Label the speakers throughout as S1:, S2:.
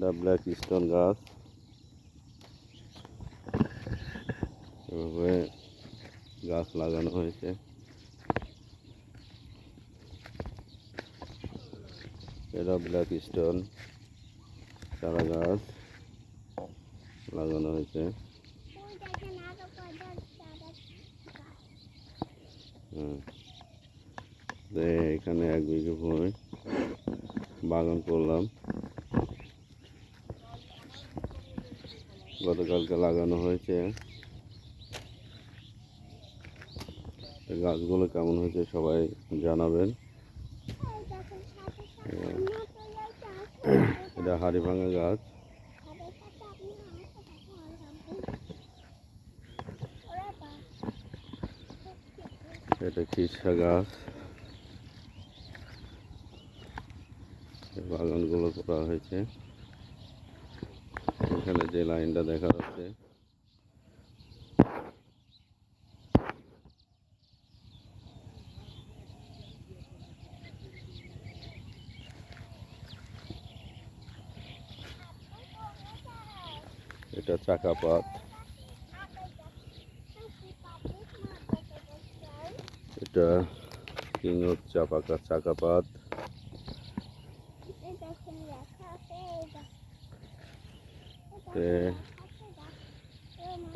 S1: এটা black stone গাছ। এভাবে গাছ লাগানো হয়েছে। এটা ব্ল্যাক স্টোন চারা গাছ লাগানো হয়েছে। এখানে 1 বিঘে ভূমি বাগান করলাম, গতকালকে লাগানো হয়েছে। গাছগুলো কেমন হয়েছে সবাই জানাবেন। এটা হাড়িভাঙা গাছ। এটা খিরসা গাছ। বাগানগুলো করা হয়েছে। এখানে যে লাইনটা দেখা যাচ্ছে এটা চাকাপাত। এটা কিংড় চাকাপাত।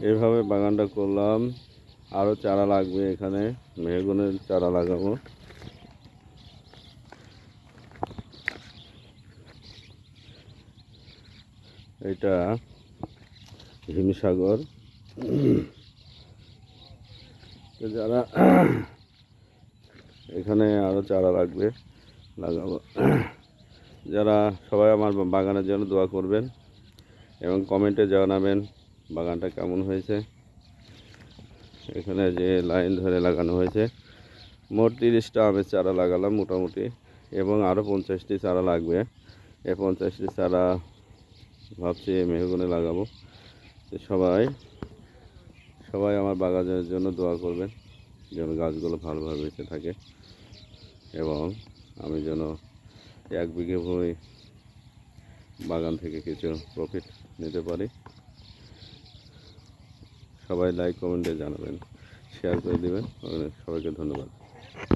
S1: এভাবে বাগানটা করলাম। আরও চারা লাগবে, এখানে মেহগনের চারা লাগাবো। এটা হিমসাগর। যারা এখানে আরও চারা লাগবে, লাগাবো। যারা সবাই আমার বাগানের জন্য দোয়া করবেন এবং কমেন্টে জানাবেন বাগানটা কেমন হয়েছে। এখানে যে লাইন ধরে লাগানো হয়েছে, মোট 30টা আমের চারা লাগালাম মোটামুটি, এবং আরও 50টি চারা লাগবে। এই 50টি চারা ভাবছি মেহগনি লাগাবো। সবাই আমার বাগানের জন্য দোয়া করবেন যেন গাছগুলো ভালোভাবে বেঁচে থাকে এবং আমি যেন 1 বিঘে ভূমি বাগান থেকে কিছু প্রফিট নিতে পারি। সবাই লাইক কমেন্টে জানাবেন, শেয়ার করে দেবেন। সবাইকে ধন্যবাদ।